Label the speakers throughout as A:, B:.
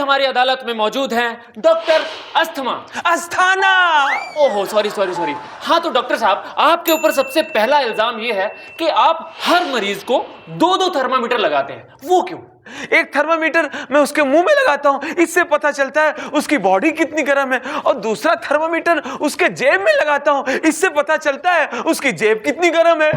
A: हमारी अदालत में मौजूद हैं डॉक्टर अस्थमा
B: अस्थाना।
A: ओहो सॉरी सॉरी सॉरी। हाँ तो डॉक्टर साहब, आपके ऊपर सबसे पहला इल्जाम ये है कि आप हर मरीज को दो दो थर्मामीटर लगाते हैं। वो क्यों?
B: एक थर्मामीटर मैं उसके मुंह में लगाता हूं, इससे पता चलता है उसकी बॉडी कितनी गर्म है, और दूसरा थर्मामीटर उसके जेब में लगाता हूं, इससे पता चलता है उसकी जेब कितनी गर्म है।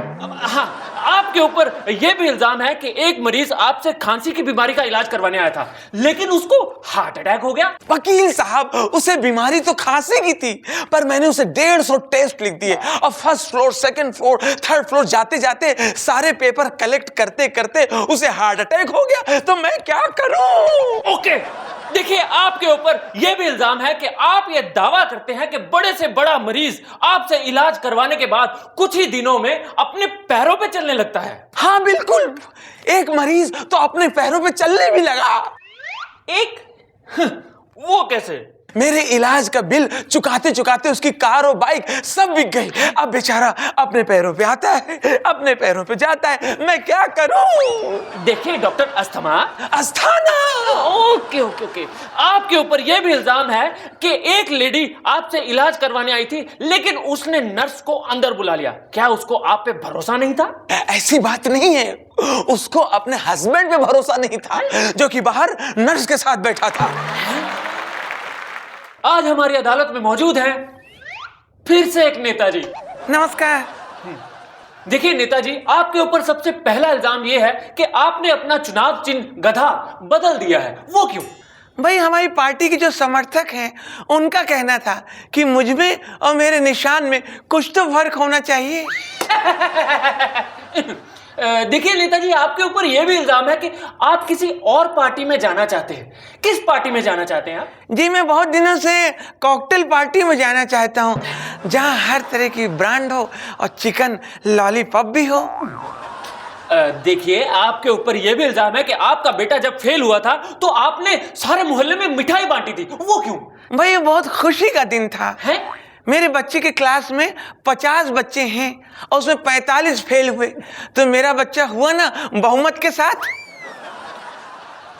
A: हाँ, आपके ऊपर यह भी इल्जाम है कि एक मरीज आपसे खांसी की बीमारी का इलाज करवाने आया था, लेकिन उसको हार्ट अटैक हो गया।
B: वकील साहब, उसे बीमारी तो खांसी की थी, पर मैंने उसे 150 टेस्ट लिख दिए, और first floor, second floor, third floor जाते जाते सारे पेपर कलेक्ट करते करते उसे हार्ट अटैक हो गया। तो मैं क्या करूं?
A: ओके, देखिए आपके ऊपर यह भी इल्जाम है कि आप यह दावा करते हैं कि बड़े से बड़ा मरीज आपसे इलाज करवाने के बाद कुछ ही दिनों में अपने पैरों पे चलने लगता है।
B: हाँ बिल्कुल, एक मरीज तो अपने पैरों पे चलने भी लगा।
A: वो कैसे?
B: मेरे इलाज का बिल चुकाते चुकाते उसकी कार और बाइक सब बिक गई। अब बेचारा अपने पैरों पे आता है, अपने पैरों पे जाता है, मैं क्या करूं?
A: देखिए doctor asthma,
B: Asthana.
A: Okay okay okay, आपके ऊपर यह भी इल्जाम है कि एक लेडी आपसे इलाज करवाने आई थी, लेकिन उसने नर्स को अंदर बुला लिया। क्या उसको आप पे भरोसा नहीं था?
B: ऐसी बात नहीं है, उसको अपने हस्बैंड पे भरोसा नहीं था, जो कि बाहर नर्स के साथ बैठा था।
A: आज हमारी अदालत में मौजूद हैं फिर से एक नेताजी।
B: नमस्कार।
A: देखिए नेताजी, आपके ऊपर सबसे पहला इल्जाम यह है कि आपने अपना चुनाव चिन्ह गधा बदल दिया है। वो क्यों?
B: भाई, हमारी पार्टी के जो समर्थक हैं उनका कहना था कि मुझ में और मेरे निशान में कुछ तो फर्क होना चाहिए।
A: देखिए नेताजी, आपके ऊपर यह भी इल्जाम है कि आप किसी और पार्टी में जाना चाहते हैं। किस पार्टी में जाना चाहते हैं आप?
B: जी, मैं बहुत दिनों से कॉकटेल पार्टी में जाना चाहता हूँ, जहाँ हर तरह की ब्रांड हो और चिकन लॉलीपॉप भी हो।
A: देखिए, आपके ऊपर यह भी इल्जाम है कि आपका बेटा जब फेल हुआ था तो आपने सारे मोहल्ले में मिठाई बांटी थी। वो क्यों?
B: भाई, ये बहुत खुशी का दिन था।
A: है?
B: मेरे बच्चे के क्लास में 50 बच्चे हैं और उसमें 45 फेल हुए, तो मेरा बच्चा हुआ ना बहुमत के साथ।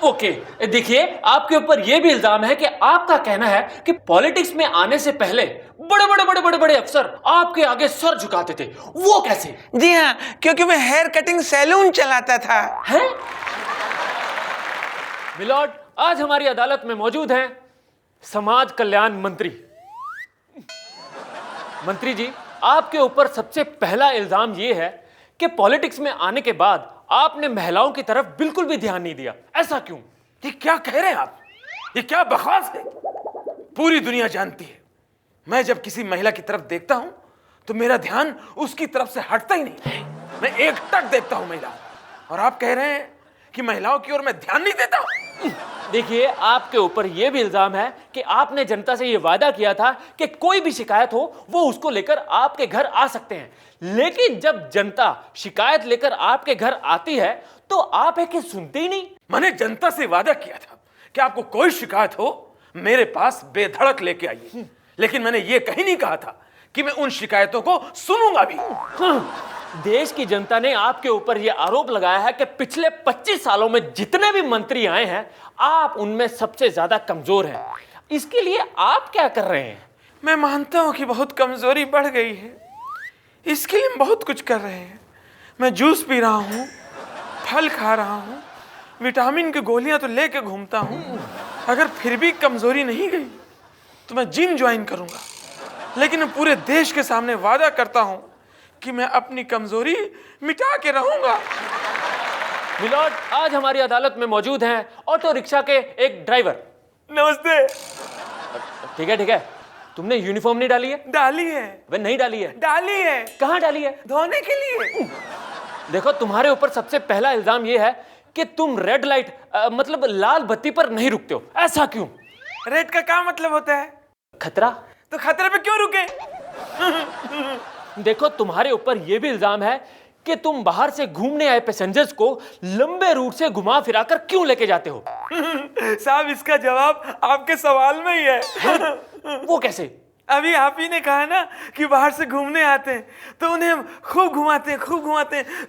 A: ओके, देखिए आपके ऊपर यह भी इल्जाम है कि आपका कहना है कि पॉलिटिक्स में आने से पहले बड़े अफसर आपके आगे सर झुकाते थे। वो कैसे?
B: जी हाँ, क्योंकि मैं हेयर कटिंग सैलून चलाता था।
A: है? मिलॉर्ड, आज हमारी अदालत में मौजूद हैं समाज कल्याण मंत्री। मंत्री जी, आपके ऊपर सबसे पहला इल्जाम यह है कि पॉलिटिक्स में आने के बाद आपने महिलाओं की तरफ बिल्कुल भी ध्यान नहीं दिया। ऐसा क्यों?
B: ये क्या कह रहे हैं आप? ये क्या बकवास है? पूरी दुनिया जानती है, मैं जब किसी महिला की तरफ देखता हूं तो मेरा ध्यान उसकी तरफ से हटता ही नहीं। मैं एकटक देखता हूं महिलाओं, और आप कह रहे हैं कि महिलाओं की ओर मैं ध्यान नहीं देता हूं?
A: देखिए, आपके ऊपर यह भी इल्जाम है कि आपने जनता से यह वादा किया था कि कोई भी शिकायत हो वो उसको लेकर आपके घर आ सकते हैं, लेकिन जब जनता शिकायत लेकर आपके घर आती है तो आप है कि सुनते ही नहीं।
B: मैंने जनता से वादा किया था कि आपको कोई शिकायत हो मेरे पास बेधड़क लेके आइए, लेकिन मैंने ये कहीं नहीं कहा था कि मैं उन शिकायतों को सुनूंगा भी।
A: देश की जनता ने आपके ऊपर यह आरोप लगाया है कि पिछले 25 सालों में जितने भी मंत्री आए हैं आप उनमें सबसे ज्यादा कमजोर हैं। इसके लिए आप क्या कर रहे हैं?
B: मैं मानता हूं कि बहुत कमजोरी बढ़ गई है, इसके लिए हम बहुत कुछ कर रहे हैं। मैं जूस पी रहा हूं, फल खा रहा हूं, विटामिन की गोलियां तो लेके घूमता हूं। अगर फिर भी कमजोरी नहीं गई तो मैं जिम ज्वाइन करूंगा, लेकिन मैं पूरे देश के सामने वादा करता हूं कि मैं अपनी कमजोरी मिटा के रहूंगा।
A: मिलॉर्ड, आज हमारी अदालत में मौजूद हैं ऑटो रिक्शा के एक ड्राइवर।
B: नमस्ते।
A: ठीक है, तुमने यूनिफॉर्म नहीं डाली है?
B: डाली है।
A: वे नहीं डाली है?
B: डाली है।
A: कहाँ डाली है?
B: धोने के लिए।
A: देखो, तुम्हारे ऊपर सबसे पहला इल्जाम यह है कि तुम रेड लाइट मतलब लाल बत्ती पर नहीं रुकते हो। ऐसा क्यों?
B: रेड का क्या मतलब होता है?
A: खतरा।
B: तो खतरे पे क्यों रुके?
A: देखो, तुम्हारे ऊपर यह भी इल्जाम है कि तुम बाहर से घूमने आए पैसेंजर्स को लंबे रूट से घुमा फिरा कर क्यों लेके जाते हो?
B: साहब, इसका जवाब आपके सवाल में ही है।
A: वो कैसे?
B: अभी आप ही ने कहा ना कि बाहर से घूमने आते हैं तो उन्हें हम खूब घुमाते हैं,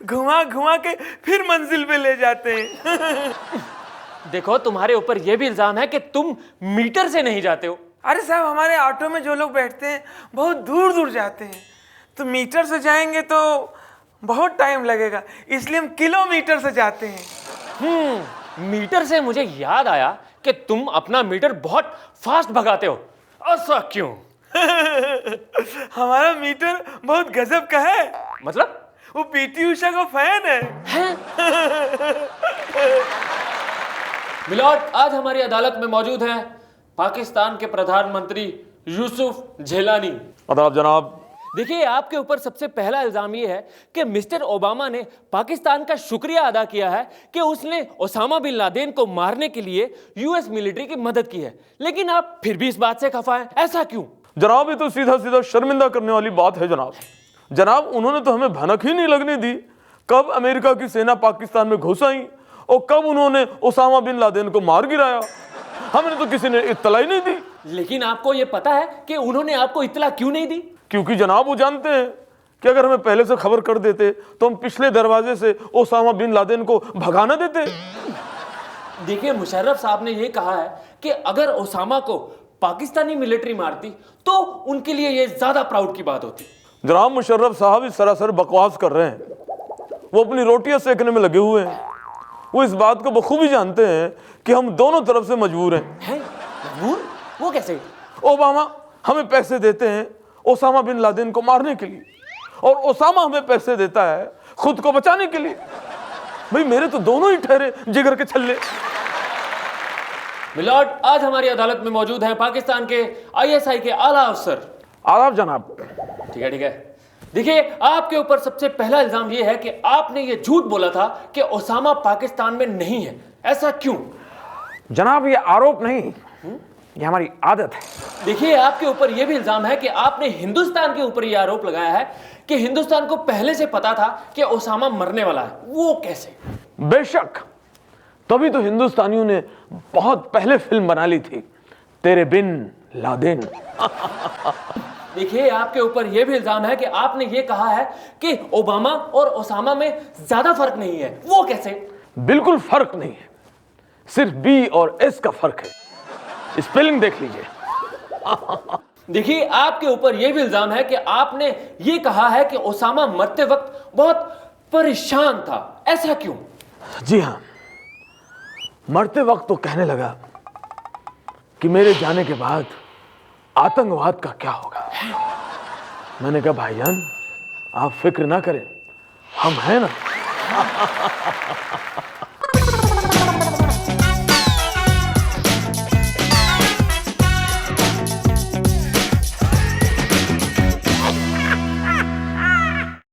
B: घुमा घुमा के फिर मंजिल पे ले जाते हैं।
A: देखो, तुम्हारे ऊपर यह भी इल्जाम है कि तुम मीटर से नहीं जाते हो।
B: अरे साहब, हमारे ऑटो में जो लोग बैठते हैं बहुत दूर दूर जाते हैं, तो मीटर से जाएंगे तो बहुत टाइम लगेगा, इसलिए हम किलोमीटर से जाते हैं।
A: मीटर से मुझे याद आया कि तुम अपना मीटर बहुत फास्ट भगाते हो। ऐसा क्यों?
B: हमारा मीटर बहुत गजब का है।
A: मतलब?
B: वो पीटी उषा का फैन है।
A: मिलॉर्ड, आज हमारी अदालत में मौजूद हैं पाकिस्तान के प्रधानमंत्री यूसुफ झेलानी।
C: आदाब जनाब।
A: देखिए, आपके ऊपर सबसे पहला इल्जाम यह है कि मिस्टर ओबामा ने पाकिस्तान का शुक्रिया अदा किया है कि उसने ओसामा बिन लादेन को मारने के लिए यूएस मिलिट्री की मदद की है, लेकिन आप फिर भी इस बात से खफा हैं। ऐसा क्यों?
C: जनाब, ये तो सीधा सीधा शर्मिंदा करने वाली बात है जनाब। जनाब, उन्होंने तो हमें भनक ही नहीं लगने दी कब अमेरिका की सेना पाकिस्तान में घुस आई और कब उन्होंने ओसामा बिन लादेन को मार गिराया। हमने तो किसी ने इत्तला ही नहीं दी।
A: लेकिन आपको यह पता है कि उन्होंने आपको इत्तला क्यों नहीं दी?
C: क्योंकि जनाब वो जानते हैं कि अगर हमें पहले से खबर कर देते तो हम पिछले दरवाजे से ओसामा बिन लादेन को भगा न देते।
A: देखिए, मुशर्रफ साहब ने यह कहा है कि अगर ओसामा को पाकिस्तानी मिलिट्री मारती तो उनके लिए यह ज्यादा प्राउड की बात होती।
C: जनाब, मुशर्रफ साहब इस सरासर बकवास कर रहे हैं। वो अपनी रोटियां सेकने में लगे हुए हैं। वो इस बात को बखूबी जानते हैं कि हम दोनों तरफ से मजबूर हैं।
A: मजबूर? वो कैसे?
C: ओबामा हमें पैसे देते हैं ओसामा बिन लादेन को मारने के लिए, और ओसामा हमें पैसे देता है खुद को बचाने के लिए। भाई, मेरे तो दोनों ही ठहरे जिगर के छल्ले।
A: मिलॉर्ड, आज हमारी अदालत में मौजूद हैं पाकिस्तान के आईएसआई के आला अफसर।
C: आदाब जनाब।
A: ठीक है। देखिए, आपके ऊपर सबसे पहला इल्जाम यह है कि आपने ये झूठ बोला था कि ओसामा पाकिस्तान में नहीं है। ऐसा क्यों?
D: जनाब, ये आरोप नहीं, ये हमारी आदत है।
A: देखिए, आपके ऊपर यह भी इल्जाम है कि आपने हिंदुस्तान के ऊपर यह आरोप लगाया है कि हिंदुस्तान को पहले से पता था कि ओसामा मरने वाला है। वो कैसे?
C: बेशक, तभी तो हिंदुस्तानियों ने बहुत पहले फिल्म बना ली थी, तेरे बिन लादेन।
A: देखिए, आपके ऊपर यह भी इल्जाम है कि आपने ये कहा है कि ओबामा और ओसामा में ज्यादा फर्क नहीं है। वो कैसे?
C: बिल्कुल फर्क नहीं है, सिर्फ बी और एस का फर्क है। स्पेलिंग देख लीजिए।
A: देखिए, आपके ऊपर यह भी इल्जाम है कि आपने ये कहा है कि ओसामा मरते वक्त बहुत परेशान था। ऐसा क्यों?
C: जी हाँ, मरते वक्त तो कहने लगा कि मेरे जाने के बाद आतंकवाद का क्या होगा। मैंने कहा, भाईजान आप फिक्र ना करें, हम हैं ना।